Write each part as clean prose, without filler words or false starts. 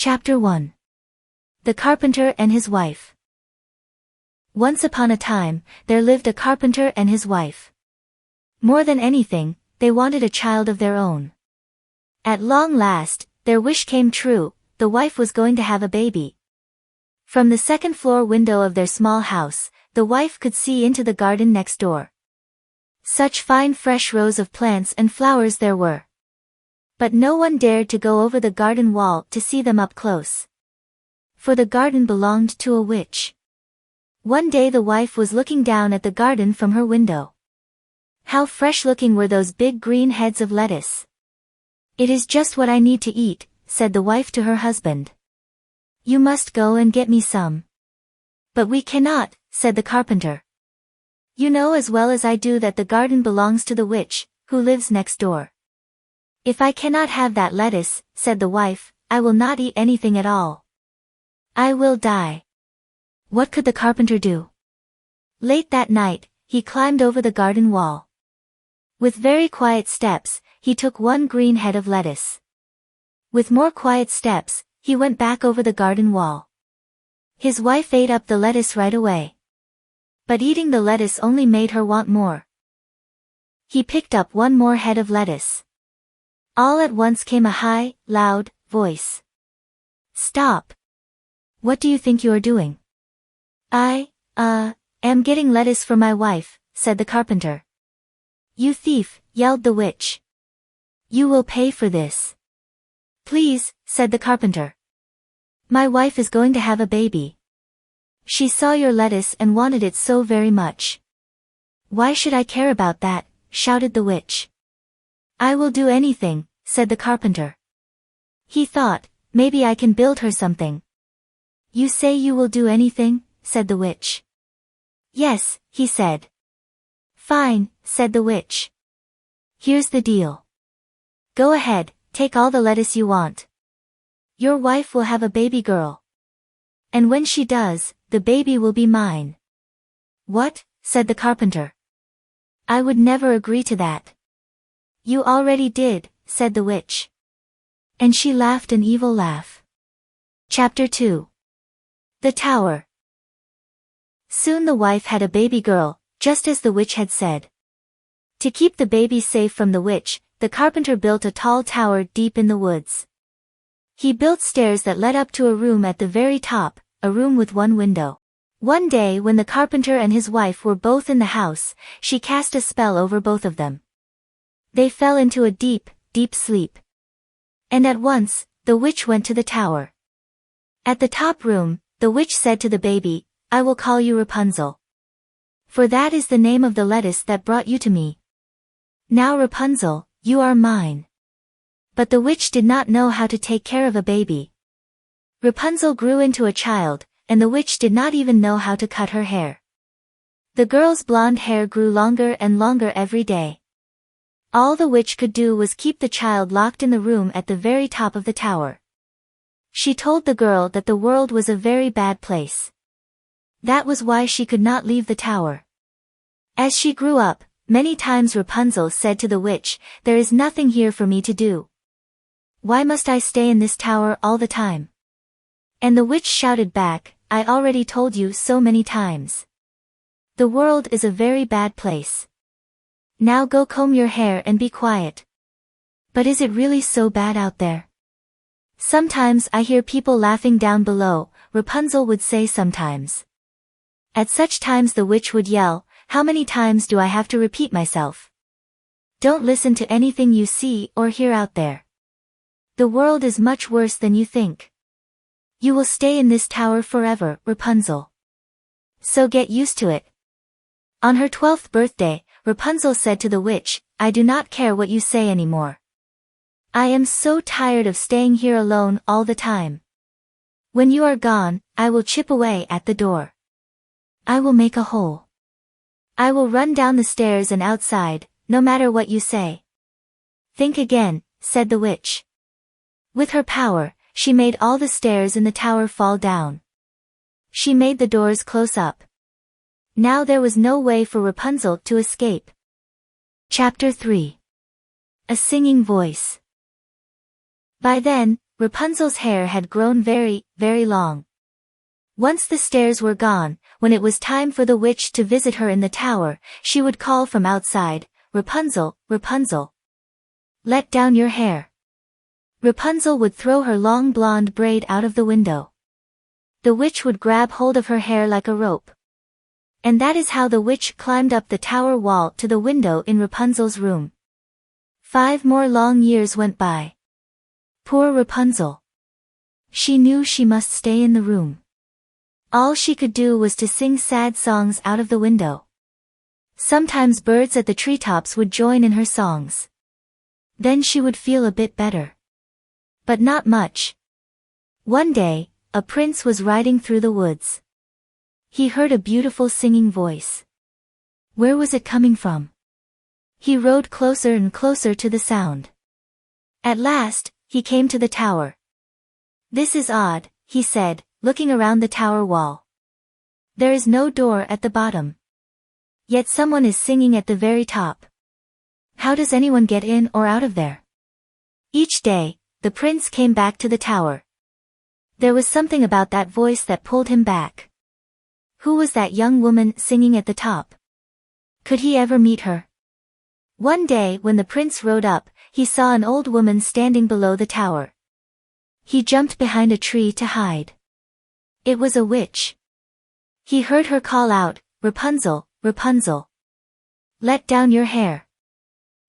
Chapter 1. The Carpenter and His Wife. Once upon a time, there lived a carpenter and his wife. More than anything, they wanted a child of their own. At long last, their wish came true. The wife was going to have a baby. From the second-floor window of their small house, the wife could see into the garden next door. Such fine fresh rows of plants and flowers there were. But no one dared to go over the garden wall to see them up close. For the garden belonged to a witch. One day the wife was looking down at the garden from her window. How fresh-looking were those big green heads of lettuce. "It is just what I need to eat," said the wife to her husband. "You must go and get me some." "But we cannot," said the carpenter. "You know as well as I do that the garden belongs to the witch, who lives next door." "If I cannot have that lettuce," said the wife, "I will not eat anything at all. I will die." What could the carpenter do? Late that night, he climbed over the garden wall. With very quiet steps, he took one green head of lettuce. With more quiet steps, he went back over the garden wall. His wife ate up the lettuce right away. But eating the lettuce only made her want more. He picked up one more head of lettuce. All at once came a high, loud voice. "Stop! What do you think you are doing?" I am getting lettuce for my wife," said the carpenter. "You thief," yelled the witch. "You will pay for this." "Please," said the carpenter. "My wife is going to have a baby. She saw your lettuce and wanted it so very much." "Why should I care about that?" shouted the witch. "I will do anything," said the carpenter. He thought, "Maybe I can build her something." "You say you will do anything?" said the witch. "Yes," he said. "Fine," said the witch. "Here's the deal. Go ahead, take all the lettuce you want. Your wife will have a baby girl. And when she does, the baby will be mine." "What?" said the carpenter. "I would never agree to that." "You already did," said the witch. And she laughed an evil laugh. Chapter 2. The Tower. Soon the wife had a baby girl, just as the witch had said. To keep the baby safe from the witch, the carpenter built a tall tower deep in the woods. He built stairs that led up to a room at the very top, a room with one window. One day when the carpenter and his wife were both in the house, she cast a spell over both of them. They fell into a deep, deep sleep. And at once, the witch went to the tower. At the top room, the witch said to the baby, "I will call you Rapunzel. For that is the name of the lettuce that brought you to me. Now Rapunzel, you are mine." But the witch did not know how to take care of a baby. Rapunzel grew into a child, and the witch did not even know how to cut her hair. The girl's blonde hair grew longer and longer every day. All the witch could do was keep the child locked in the room at the very top of the tower. She told the girl that the world was a very bad place. That was why she could not leave the tower. As she grew up, many times Rapunzel said to the witch, "There is nothing here for me to do. Why must I stay in this tower all the time?" And the witch shouted back, "I already told you so many times. The world is a very bad place. Now go comb your hair and be quiet." But is it really so bad out there? "Sometimes I hear people laughing down below," Rapunzel would say sometimes. At such times the witch would yell, "How many times do I have to repeat myself? Don't listen to anything you see or hear out there. The world is much worse than you think. You will stay in this tower forever, Rapunzel. So get used to it." On her 12th birthday, Rapunzel said to the witch, "I do not care what you say anymore. I am so tired of staying here alone all the time. When you are gone, I will chip away at the door. I will make a hole. I will run down the stairs and outside, no matter what you say." "Think again," said the witch. With her power, she made all the stairs in the tower fall down. She made the doors close up. Now there was no way for Rapunzel to escape. Chapter 3. A Singing Voice. By then, Rapunzel's hair had grown very, very long. Once the stairs were gone, when it was time for the witch to visit her in the tower, she would call from outside, "Rapunzel, Rapunzel, let down your hair." Rapunzel would throw her long blonde braid out of the window. The witch would grab hold of her hair like a rope. And that is how the witch climbed up the tower wall to the window in Rapunzel's room. 5 more long years went by. Poor Rapunzel. She knew she must stay in the room. All she could do was to sing sad songs out of the window. Sometimes birds at the treetops would join in her songs. Then she would feel a bit better. But not much. One day, a prince was riding through the woods. He heard a beautiful singing voice. Where was it coming from? He rode closer and closer to the sound. At last, he came to the tower. "This is odd," he said, looking around the tower wall. "There is no door at the bottom. Yet someone is singing at the very top. How does anyone get in or out of there?" Each day, the prince came back to the tower. There was something about that voice that pulled him back. Who was that young woman singing at the top? Could he ever meet her? One day when the prince rode up, he saw an old woman standing below the tower. He jumped behind a tree to hide. It was a witch. He heard her call out, "Rapunzel, Rapunzel, let down your hair."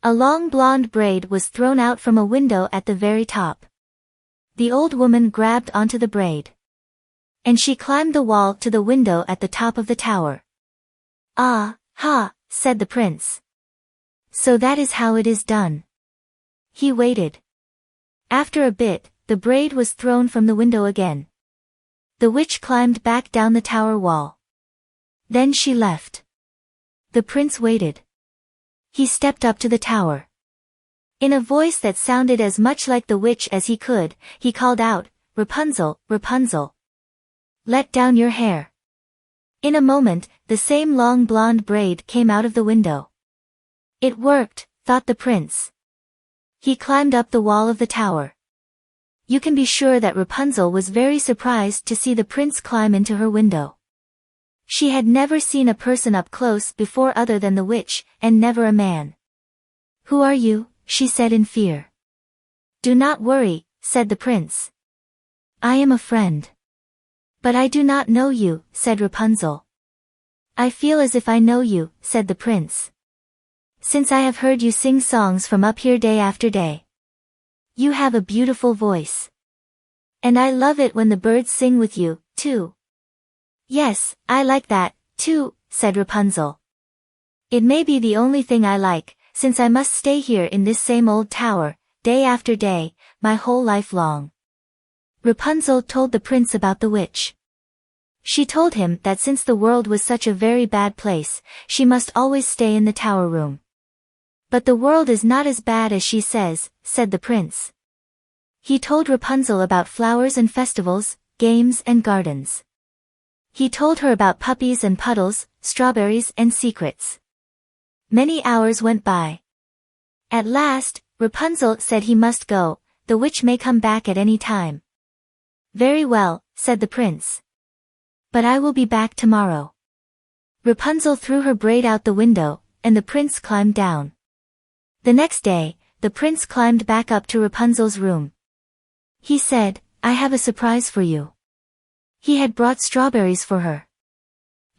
A long blonde braid was thrown out from a window at the very top. The old woman grabbed onto the braid. And she climbed the wall to the window at the top of the tower. "Ah, ha," said the prince. "So that is how it is done." He waited. After a bit, the braid was thrown from the window again. The witch climbed back down the tower wall. Then she left. The prince waited. He stepped up to the tower. In a voice that sounded as much like the witch as he could, he called out, "Rapunzel, Rapunzel, let down your hair." In a moment, the same long blonde braid came out of the window. It worked, thought the prince. He climbed up the wall of the tower. You can be sure that Rapunzel was very surprised to see the prince climb into her window. She had never seen a person up close before other than the witch, and never a man. "Who are you?" she said in fear. "Do not worry," said the prince. "I am a friend." "But I do not know you," said Rapunzel. "I feel as if I know you," said the prince. "Since I have heard you sing songs from up here day after day. You have a beautiful voice. And I love it when the birds sing with you, too." "Yes, I like that, too," said Rapunzel. "It may be the only thing I like, since I must stay here in this same old tower, day after day, my whole life long." Rapunzel told the prince about the witch. She told him that since the world was such a very bad place, she must always stay in the tower room. "But the world is not as bad as she says," said the prince. He told Rapunzel about flowers and festivals, games and gardens. He told her about puppies and puddles, strawberries and secrets. Many hours went by. At last, Rapunzel said he must go, the witch may come back at any time. "Very well," said the prince. "But I will be back tomorrow." Rapunzel threw her braid out the window, and the prince climbed down. The next day, the prince climbed back up to Rapunzel's room. He said, "I have a surprise for you." He had brought strawberries for her.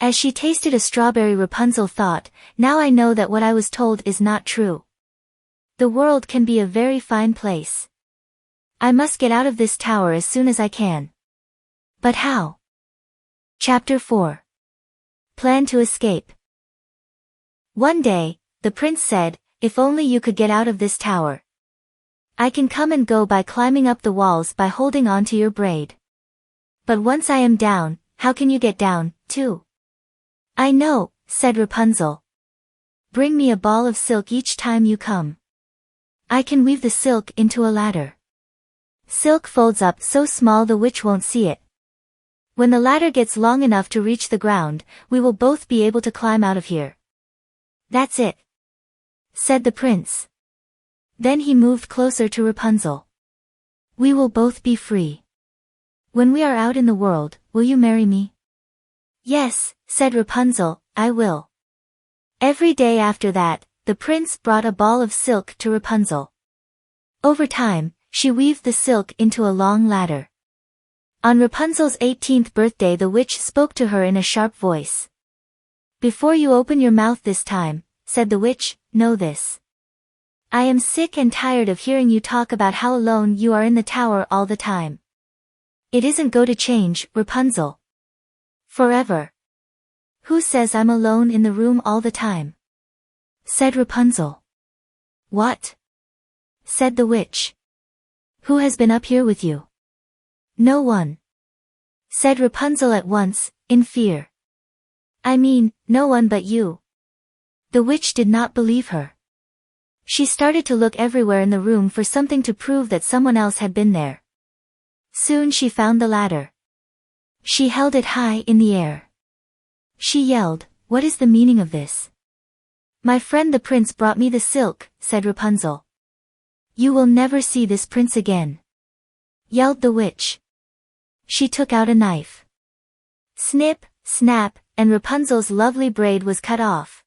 As she tasted a strawberry, Rapunzel thought, "Now I know that what I was told is not true. The world can be a very fine place. I must get out of this tower as soon as I can." But how? Chapter 4. Plan to escape. One day, the prince said, "If only you could get out of this tower. I can come and go by climbing up the walls by holding on to your braid. But once I am down, how can you get down, too?" "I know," said Rapunzel. "Bring me a ball of silk each time you come. I can weave the silk into a ladder. Silk folds up so small the witch won't see it. When the ladder gets long enough to reach the ground, we will both be able to climb out of here." "That's it," said the prince. Then he moved closer to Rapunzel. We will both be free. When we are out in the world, will you marry me? Yes, said Rapunzel, I will. Every day after that, the prince brought a ball of silk to Rapunzel. Over time, she weaved the silk into a long ladder. On Rapunzel's 18th birthday, the witch spoke to her in a sharp voice. Before you open your mouth this time, said the witch, know this. I am sick and tired of hearing you talk about how alone you are in the tower all the time. It isn't going to change, Rapunzel. Forever. Who says I'm alone in the room all the time? Said Rapunzel. What? Said the witch. Who has been up here with you? No one. Said Rapunzel at once, in fear. I mean, no one but you. The witch did not believe her. She started to look everywhere in the room for something to prove that someone else had been there. Soon she found the ladder. She held it high in the air. She yelled, what is the meaning of this? My friend the prince brought me the silk, said Rapunzel. You will never see this prince again, yelled the witch. She took out a knife. Snip, snap, and Rapunzel's lovely braid was cut off.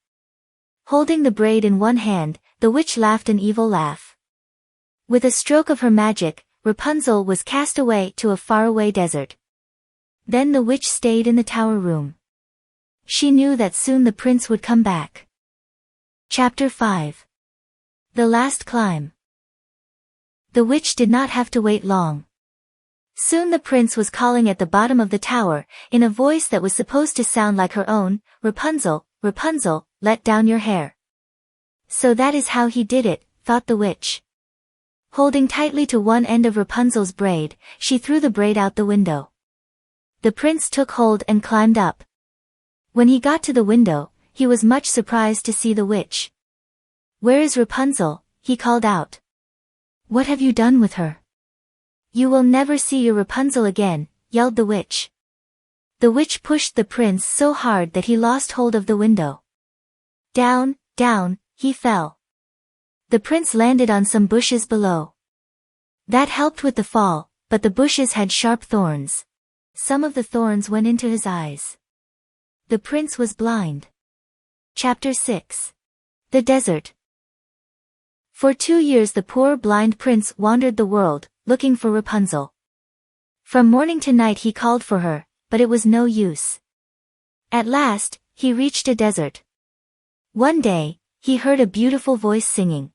Holding the braid in one hand, the witch laughed an evil laugh. With a stroke of her magic, Rapunzel was cast away to a faraway desert. Then the witch stayed in the tower room. She knew that soon the prince would come back. Chapter 5. The Last Climb. The witch did not have to wait long. Soon the prince was calling at the bottom of the tower, in a voice that was supposed to sound like her own, Rapunzel, Rapunzel, let down your hair. So that is how he did it, thought the witch. Holding tightly to one end of Rapunzel's braid, she threw the braid out the window. The prince took hold and climbed up. When he got to the window, he was much surprised to see the witch. Where is Rapunzel? He called out. What have you done with her? You will never see your Rapunzel again, yelled the witch. The witch pushed the prince so hard that he lost hold of the window. Down, down, he fell. The prince landed on some bushes below. That helped with the fall, but the bushes had sharp thorns. Some of the thorns went into his eyes. The prince was blind. Chapter 6. The Desert. For 2 years the poor blind prince wandered the world, looking for Rapunzel. From morning to night he called for her, but it was no use. At last, he reached a desert. One day, he heard a beautiful voice singing.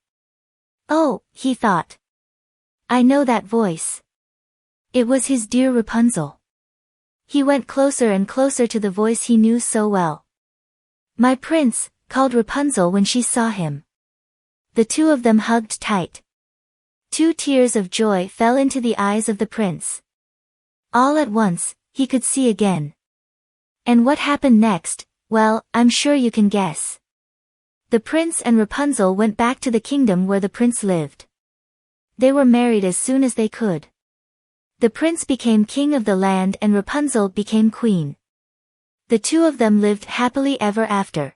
Oh, he thought. I know that voice. It was his dear Rapunzel. He went closer and closer to the voice he knew so well. My prince, called Rapunzel when she saw him. The two of them hugged tight. 2 tears of joy fell into the eyes of the prince. All at once, he could see again. And what happened next, well, I'm sure you can guess. The prince and Rapunzel went back to the kingdom where the prince lived. They were married as soon as they could. The prince became king of the land and Rapunzel became queen. The two of them lived happily ever after.